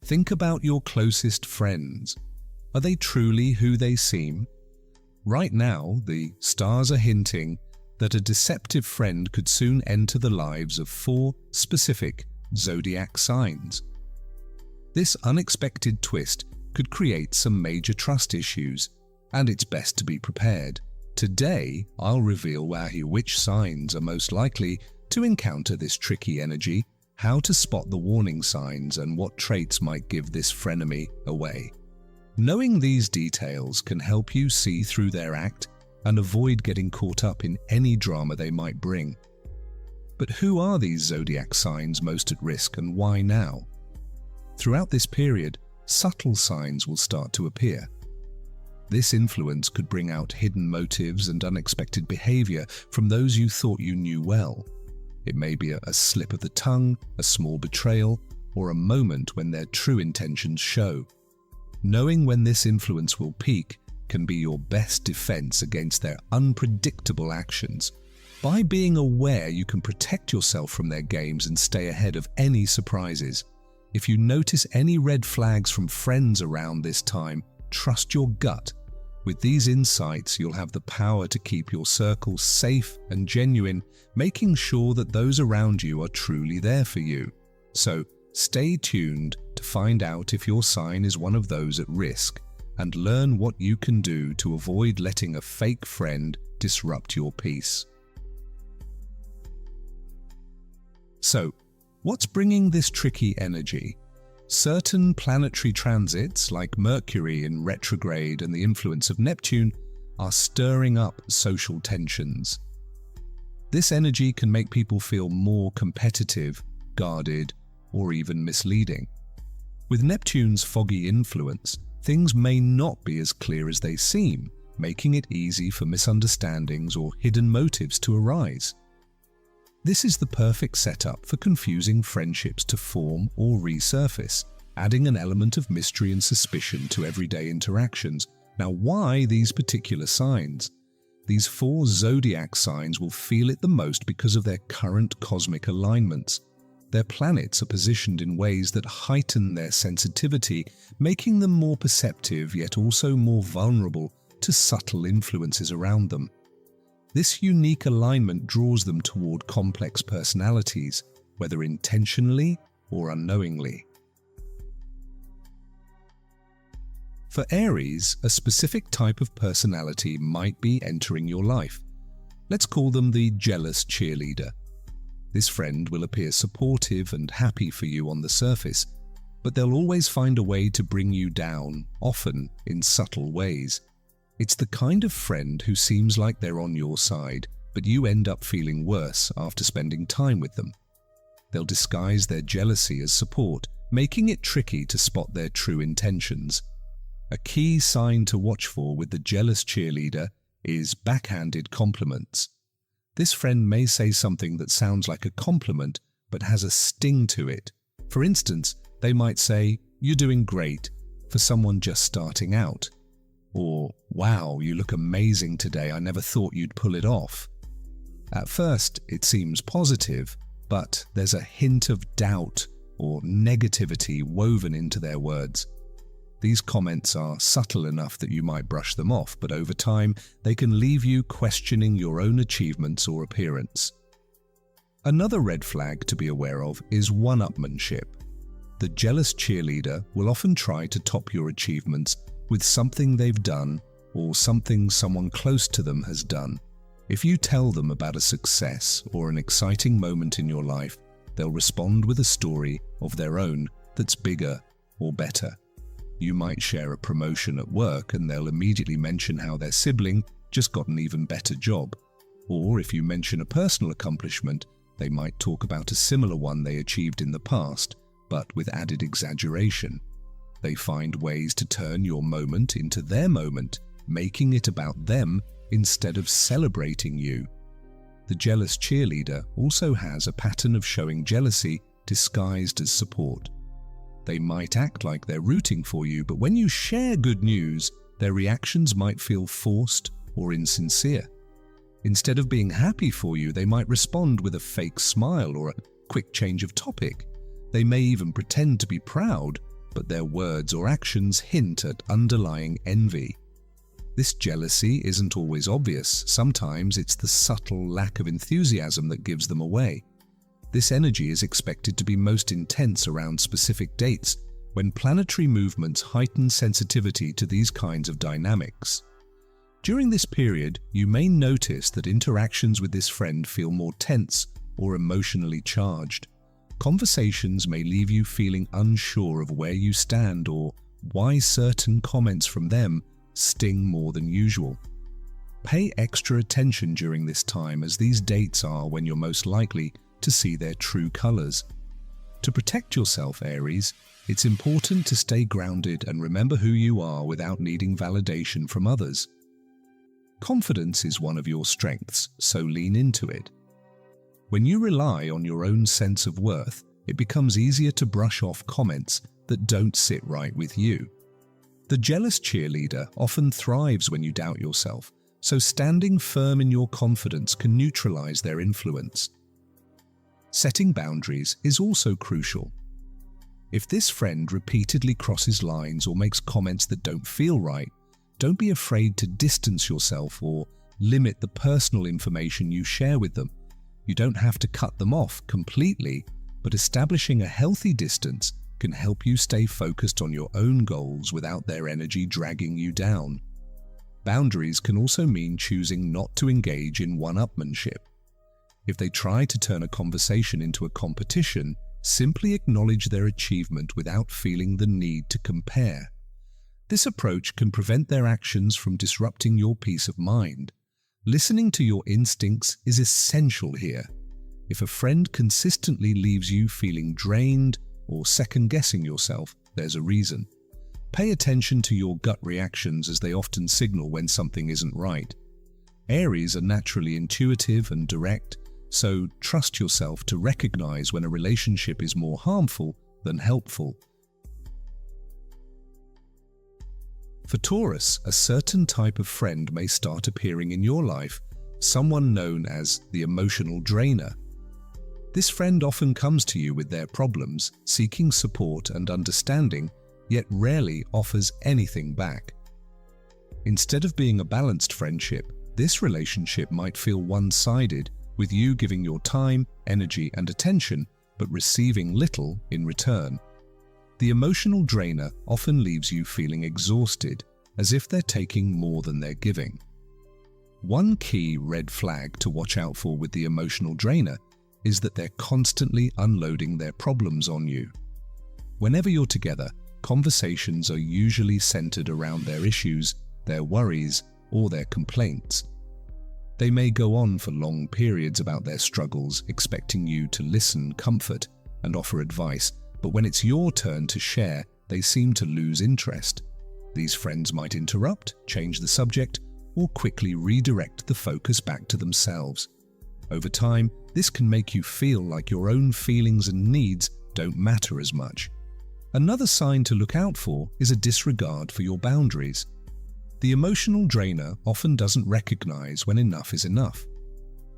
Think about your closest friends. Are they truly who they seem? Right now, the stars are hinting that a deceptive friend could soon enter the lives of 4 specific zodiac signs. This unexpected twist could create some major trust issues, and it's best to be prepared. Today, I'll reveal which signs are most likely to encounter this tricky energy, how to spot the warning signs, and what traits might give this frenemy away. Knowing these details can help you see through their act and avoid getting caught up in any drama they might bring. But who are these zodiac signs most at risk, and why now? Throughout this period, subtle signs will start to appear. This influence could bring out hidden motives and unexpected behavior from those you thought you knew well. It may be a slip of the tongue, a small betrayal, or a moment when their true intentions show. Knowing when this influence will peak can be your best defense against their unpredictable actions. By being aware, you can protect yourself from their games and stay ahead of any surprises. If you notice any red flags from friends around this time, trust your gut. With these insights, you'll have the power to keep your circle safe and genuine, making sure that those around you are truly there for you. So, stay tuned to find out if your sign is one of those at risk, and learn what you can do to avoid letting a fake friend disrupt your peace. So, what's bringing this tricky energy? Certain planetary transits, like Mercury in retrograde and the influence of Neptune, are stirring up social tensions. This energy can make people feel more competitive, guarded, or even misleading. With Neptune's foggy influence, things may not be as clear as they seem, making it easy for misunderstandings or hidden motives to arise. This is the perfect setup for confusing friendships to form or resurface, adding an element of mystery and suspicion to everyday interactions. Now, why these particular signs? These 4 zodiac signs will feel it the most because of their current cosmic alignments. Their planets are positioned in ways that heighten their sensitivity, making them more perceptive yet also more vulnerable to subtle influences around them. This unique alignment draws them toward complex personalities, whether intentionally or unknowingly. For Aries, a specific type of personality might be entering your life. Let's call them the jealous cheerleader. This friend will appear supportive and happy for you on the surface, but they'll always find a way to bring you down, often in subtle ways. It's the kind of friend who seems like they're on your side, but you end up feeling worse after spending time with them. They'll disguise their jealousy as support, making it tricky to spot their true intentions. A key sign to watch for with the jealous cheerleader is backhanded compliments. This friend may say something that sounds like a compliment, but has a sting to it. For instance, they might say, "You're doing great," for someone just starting out. Or, "Wow, you look amazing today, I never thought you'd pull it off." At first, it seems positive, but there's a hint of doubt or negativity woven into their words. These comments are subtle enough that you might brush them off, but over time, they can leave you questioning your own achievements or appearance. Another red flag to be aware of is one-upmanship. The jealous cheerleader will often try to top your achievements with something they've done or something someone close to them has done. If you tell them about a success or an exciting moment in your life, they'll respond with a story of their own that's bigger or better. You might share a promotion at work and they'll immediately mention how their sibling just got an even better job. Or if you mention a personal accomplishment, they might talk about a similar one they achieved in the past, but with added exaggeration. They find ways to turn your moment into their moment, making it about them instead of celebrating you. The jealous cheerleader also has a pattern of showing jealousy disguised as support. They might act like they're rooting for you, but when you share good news, their reactions might feel forced or insincere. Instead of being happy for you, they might respond with a fake smile or a quick change of topic. They may even pretend to be proud, but their words or actions hint at underlying envy. This jealousy isn't always obvious. Sometimes it's the subtle lack of enthusiasm that gives them away. This energy is expected to be most intense around specific dates, when planetary movements heighten sensitivity to these kinds of dynamics. During this period, you may notice that interactions with this friend feel more tense or emotionally charged. Conversations may leave you feeling unsure of where you stand or why certain comments from them sting more than usual. Pay extra attention during this time, as these dates are when you're most likely to see their true colors. To protect yourself, Aries, it's important to stay grounded and remember who you are without needing validation from others. Confidence is one of your strengths, so lean into it. When you rely on your own sense of worth, it becomes easier to brush off comments that don't sit right with you. The jealous cheerleader often thrives when you doubt yourself, so standing firm in your confidence can neutralize their influence. Setting boundaries is also crucial. If this friend repeatedly crosses lines or makes comments that don't feel right, don't be afraid to distance yourself or limit the personal information you share with them. You don't have to cut them off completely, but establishing a healthy distance can help you stay focused on your own goals without their energy dragging you down. Boundaries can also mean choosing not to engage in one-upmanship. If they try to turn a conversation into a competition, simply acknowledge their achievement without feeling the need to compare. This approach can prevent their actions from disrupting your peace of mind. Listening to your instincts is essential here. If a friend consistently leaves you feeling drained or second-guessing yourself, there's a reason. Pay attention to your gut reactions, as they often signal when something isn't right. Aries are naturally intuitive and direct, so trust yourself to recognize when a relationship is more harmful than helpful. For Taurus, a certain type of friend may start appearing in your life, someone known as the emotional drainer. This friend often comes to you with their problems, seeking support and understanding, yet rarely offers anything back. Instead of being a balanced friendship, this relationship might feel one-sided, with you giving your time, energy, and attention, but receiving little in return. The emotional drainer often leaves you feeling exhausted, as if they're taking more than they're giving. One key red flag to watch out for with the emotional drainer is that they're constantly unloading their problems on you. Whenever you're together, conversations are usually centered around their issues, their worries, or their complaints. They may go on for long periods about their struggles, expecting you to listen, comfort, and offer advice, but when it's your turn to share, they seem to lose interest. These friends might interrupt, change the subject, or quickly redirect the focus back to themselves. Over time, this can make you feel like your own feelings and needs don't matter as much. Another sign to look out for is a disregard for your boundaries. The emotional drainer often doesn't recognize when enough is enough.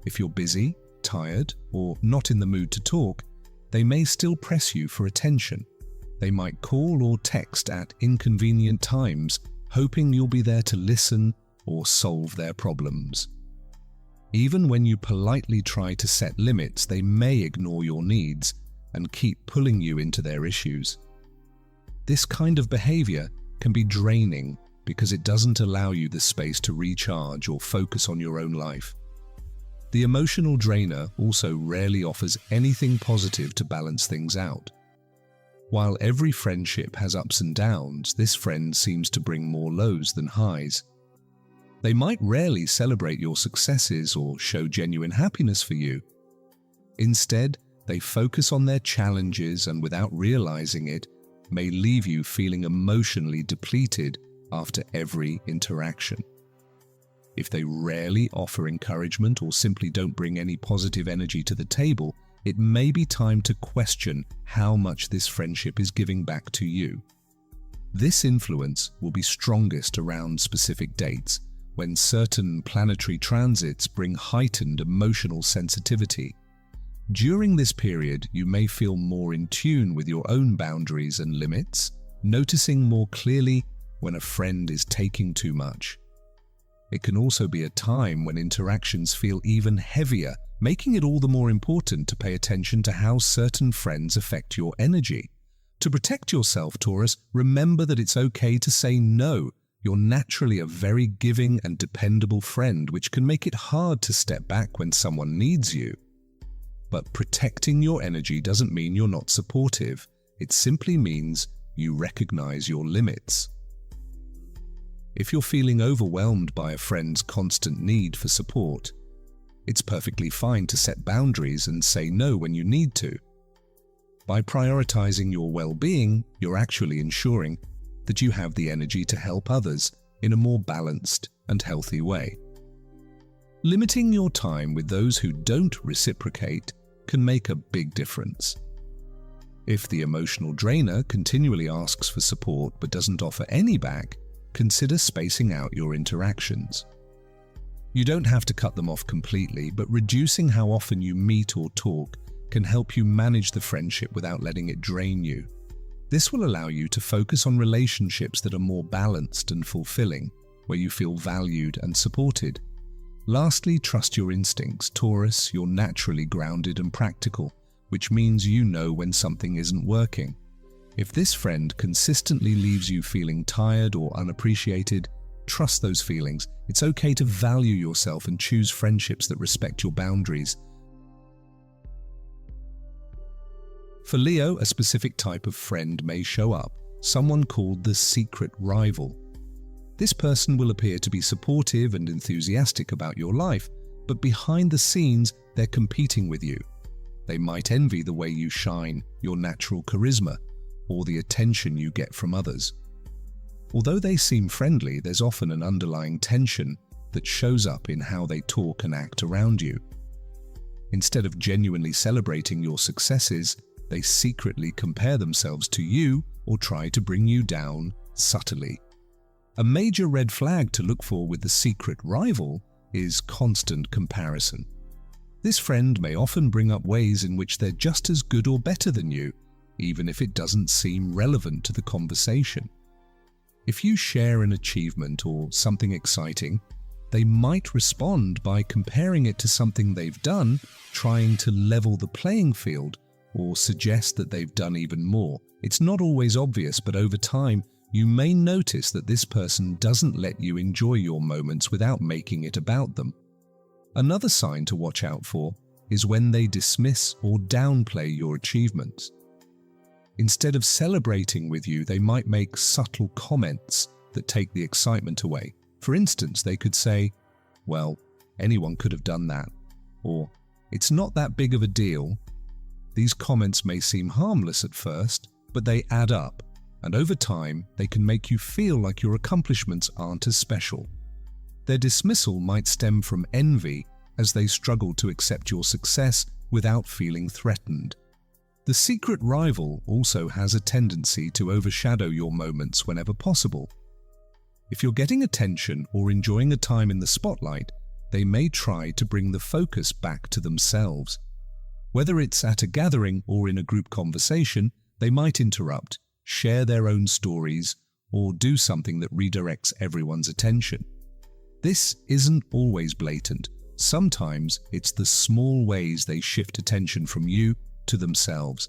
If you're busy, tired, or not in the mood to talk, they may still press you for attention. They might call or text at inconvenient times, hoping you'll be there to listen or solve their problems. Even when you politely try to set limits, they may ignore your needs and keep pulling you into their issues. This kind of behavior can be draining because it doesn't allow you the space to recharge or focus on your own life. The emotional drainer also rarely offers anything positive to balance things out. While every friendship has ups and downs, this friend seems to bring more lows than highs. They might rarely celebrate your successes or show genuine happiness for you. Instead, they focus on their challenges and, without realizing it, may leave you feeling emotionally depleted after every interaction. If they rarely offer encouragement or simply don't bring any positive energy to the table, it may be time to question how much this friendship is giving back to you. This influence will be strongest around specific dates, when certain planetary transits bring heightened emotional sensitivity. During this period, you may feel more in tune with your own boundaries and limits, noticing more clearly when a friend is taking too much. It can also be a time when interactions feel even heavier, making it all the more important to pay attention to how certain friends affect your energy. To protect yourself, Taurus, remember that it's okay to say no. You're naturally a very giving and dependable friend, which can make it hard to step back when someone needs you. But protecting your energy doesn't mean you're not supportive. It simply means you recognize your limits. If you're feeling overwhelmed by a friend's constant need for support, it's perfectly fine to set boundaries and say no when you need to. By prioritizing your well-being, you're actually ensuring that you have the energy to help others in a more balanced and healthy way. Limiting your time with those who don't reciprocate can make a big difference. If the emotional drainer continually asks for support but doesn't offer any back, consider spacing out your interactions. You don't have to cut them off completely, but reducing how often you meet or talk can help you manage the friendship without letting it drain you. This will allow you to focus on relationships that are more balanced and fulfilling, where you feel valued and supported. Lastly, trust your instincts. Taurus, you're naturally grounded and practical, which means you know when something isn't working. If this friend consistently leaves you feeling tired or unappreciated, trust those feelings. It's okay to value yourself and choose friendships that respect your boundaries. For Leo, a specific type of friend may show up, someone called the secret rival. This person will appear to be supportive and enthusiastic about your life, but behind the scenes, they're competing with you. They might envy the way you shine, your natural charisma, or the attention you get from others. Although they seem friendly, there's often an underlying tension that shows up in how they talk and act around you. Instead of genuinely celebrating your successes, they secretly compare themselves to you or try to bring you down subtly. A major red flag to look for with the secret rival is constant comparison. This friend may often bring up ways in which they're just as good or better than you, even if it doesn't seem relevant to the conversation. If you share an achievement or something exciting, they might respond by comparing it to something they've done, trying to level the playing field, or suggest that they've done even more. It's not always obvious, but over time, you may notice that this person doesn't let you enjoy your moments without making it about them. Another sign to watch out for is when they dismiss or downplay your achievements. Instead of celebrating with you, they might make subtle comments that take the excitement away. For instance, they could say, "Well, anyone could have done that," or "It's not that big of a deal." These comments may seem harmless at first, but they add up, and over time, they can make you feel like your accomplishments aren't as special. Their dismissal might stem from envy, as they struggle to accept your success without feeling threatened. The secret rival also has a tendency to overshadow your moments whenever possible. If you're getting attention or enjoying a time in the spotlight, they may try to bring the focus back to themselves. Whether it's at a gathering or in a group conversation, they might interrupt, share their own stories, or do something that redirects everyone's attention. This isn't always blatant. Sometimes it's the small ways they shift attention from you to themselves.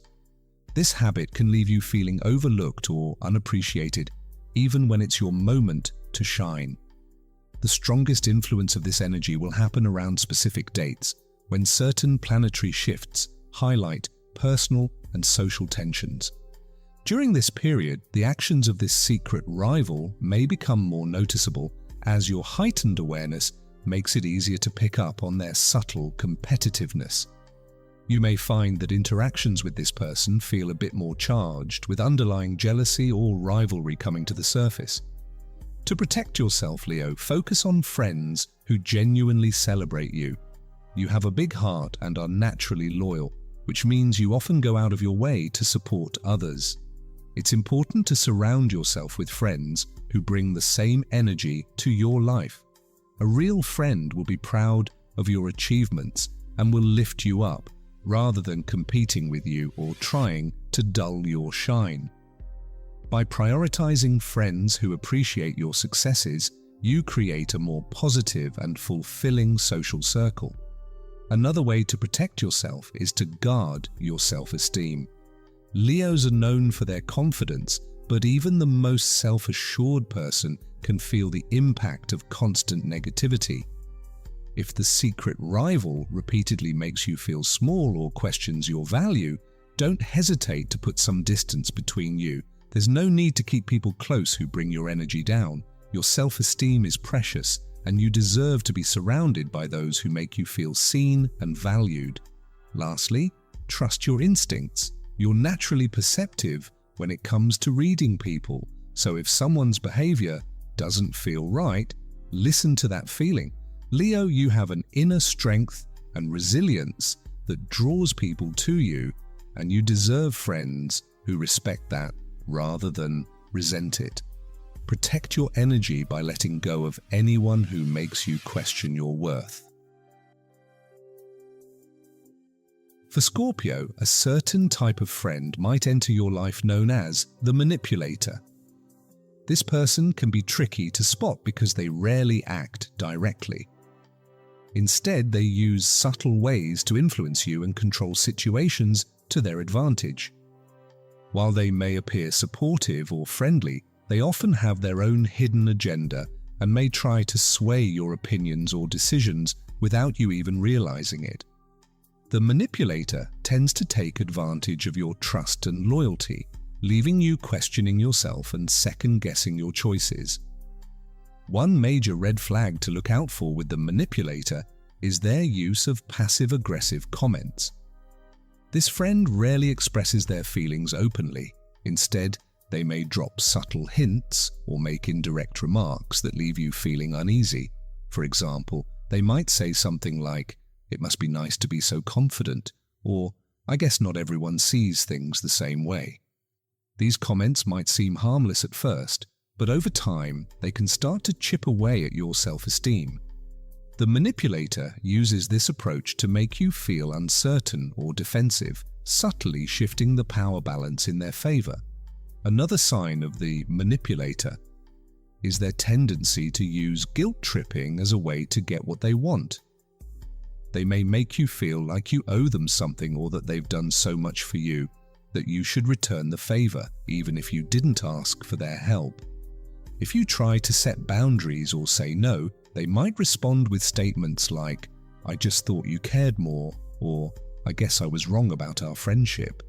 This habit can leave you feeling overlooked or unappreciated, even when it's your moment to shine. The strongest influence of this energy will happen around specific dates, when certain planetary shifts highlight personal and social tensions. During this period, the actions of this secret rival may become more noticeable, as your heightened awareness makes it easier to pick up on their subtle competitiveness. You may find that interactions with this person feel a bit more charged, with underlying jealousy or rivalry coming to the surface. To protect yourself, Leo, focus on friends who genuinely celebrate you. You have a big heart and are naturally loyal, which means you often go out of your way to support others. It's important to surround yourself with friends who bring the same energy to your life. A real friend will be proud of your achievements and will lift you up, rather than competing with you or trying to dull your shine. By prioritizing friends who appreciate your successes, you create a more positive and fulfilling social circle. Another way to protect yourself is to guard your self-esteem. Leos are known for their confidence, but even the most self-assured person can feel the impact of constant negativity. If the secret rival repeatedly makes you feel small or questions your value, don't hesitate to put some distance between you. There's no need to keep people close who bring your energy down. Your self-esteem is precious, and you deserve to be surrounded by those who make you feel seen and valued. Lastly, trust your instincts. You're naturally perceptive when it comes to reading people, so if someone's behavior doesn't feel right, listen to that feeling. Leo, you have an inner strength and resilience that draws people to you, and you deserve friends who respect that rather than resent it. Protect your energy by letting go of anyone who makes you question your worth. For Scorpio, a certain type of friend might enter your life known as the manipulator. This person can be tricky to spot because they rarely act directly. Instead, they use subtle ways to influence you and control situations to their advantage. While they may appear supportive or friendly, they often have their own hidden agenda and may try to sway your opinions or decisions without you even realizing it. The manipulator tends to take advantage of your trust and loyalty, leaving you questioning yourself and second-guessing your choices. One major red flag to look out for with the manipulator is their use of passive-aggressive comments. This friend rarely expresses their feelings openly. Instead, they may drop subtle hints or make indirect remarks that leave you feeling uneasy. For example, they might say something like, "It must be nice to be so confident," or "I guess not everyone sees things the same way." These comments might seem harmless at first, but over time, they can start to chip away at your self-esteem. The manipulator uses this approach to make you feel uncertain or defensive, subtly shifting the power balance in their favor. Another sign of the manipulator is their tendency to use guilt-tripping as a way to get what they want. They may make you feel like you owe them something or that they've done so much for you that you should return the favor, even if you didn't ask for their help. If you try to set boundaries or say no, they might respond with statements like, "I just thought you cared more," or "I guess I was wrong about our friendship."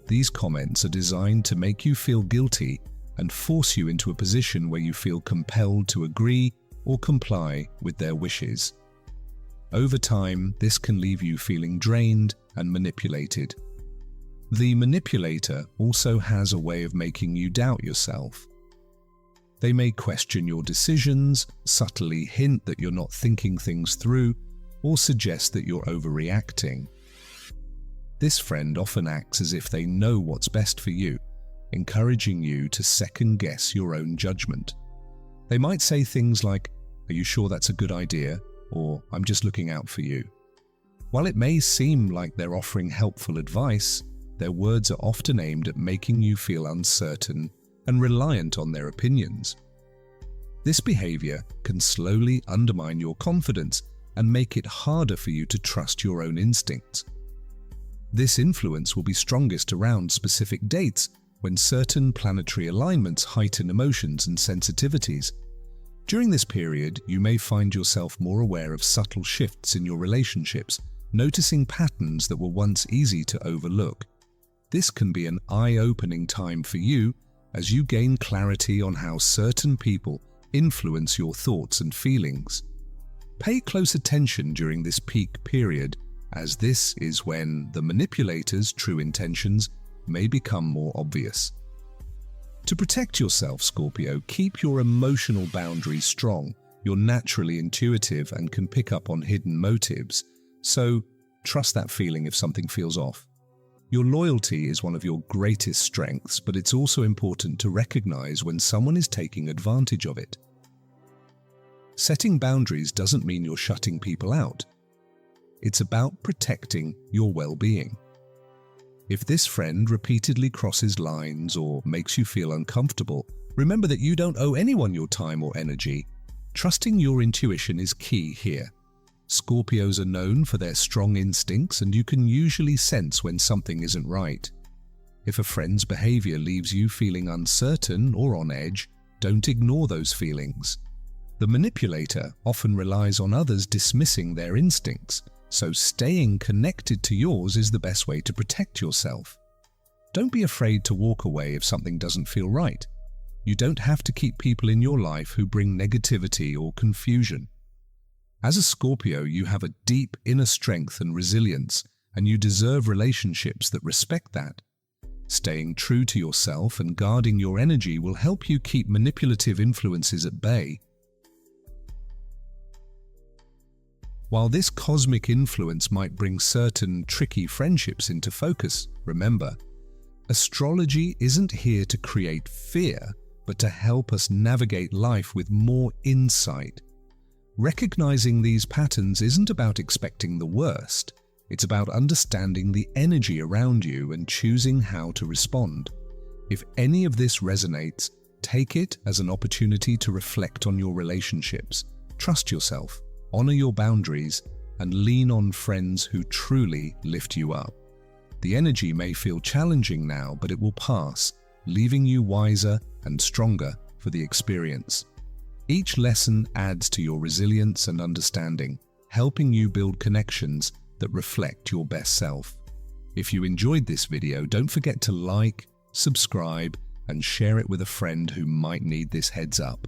These comments are designed to make you feel guilty and force you into a position where you feel compelled to agree or comply with their wishes. Over time, this can leave you feeling drained and manipulated. The manipulator also has a way of making you doubt yourself. They may question your decisions, subtly hint that you're not thinking things through, or suggest that you're overreacting. This friend often acts as if they know what's best for you, encouraging you to second-guess your own judgment. They might say things like, "Are you sure that's a good idea?" or "I'm just looking out for you." While it may seem like they're offering helpful advice, their words are often aimed at making you feel uncertain and reliant on their opinions. This behavior can slowly undermine your confidence and make it harder for you to trust your own instincts. This influence will be strongest around specific dates when certain planetary alignments heighten emotions and sensitivities. During this period, you may find yourself more aware of subtle shifts in your relationships, noticing patterns that were once easy to overlook. This can be an eye-opening time for you as you gain clarity on how certain people influence your thoughts and feelings. Pay close attention during this peak period, as this is when the manipulator's true intentions may become more obvious. To protect yourself, Scorpio, keep your emotional boundaries strong. You're naturally intuitive and can pick up on hidden motives, so trust that feeling if something feels off. Your loyalty is one of your greatest strengths, but it's also important to recognize when someone is taking advantage of it. Setting boundaries doesn't mean you're shutting people out. It's about protecting your well-being. If this friend repeatedly crosses lines or makes you feel uncomfortable, remember that you don't owe anyone your time or energy. Trusting your intuition is key here. Scorpios are known for their strong instincts, and you can usually sense when something isn't right. If a friend's behavior leaves you feeling uncertain or on edge, don't ignore those feelings. The manipulator often relies on others dismissing their instincts, so staying connected to yours is the best way to protect yourself. Don't be afraid to walk away if something doesn't feel right. You don't have to keep people in your life who bring negativity or confusion. As a Scorpio, you have a deep inner strength and resilience, and you deserve relationships that respect that. Staying true to yourself and guarding your energy will help you keep manipulative influences at bay. While this cosmic influence might bring certain tricky friendships into focus, remember, astrology isn't here to create fear, but to help us navigate life with more insight. Recognizing these patterns isn't about expecting the worst. It's about understanding the energy around you and choosing how to respond. If any of this resonates, take it as an opportunity to reflect on your relationships, trust yourself, honor your boundaries, and lean on friends who truly lift you up. The energy may feel challenging now, but it will pass, leaving you wiser and stronger for the experience. Each lesson adds to your resilience and understanding, helping you build connections that reflect your best self. If you enjoyed this video, don't forget to like, subscribe, and share it with a friend who might need this heads up.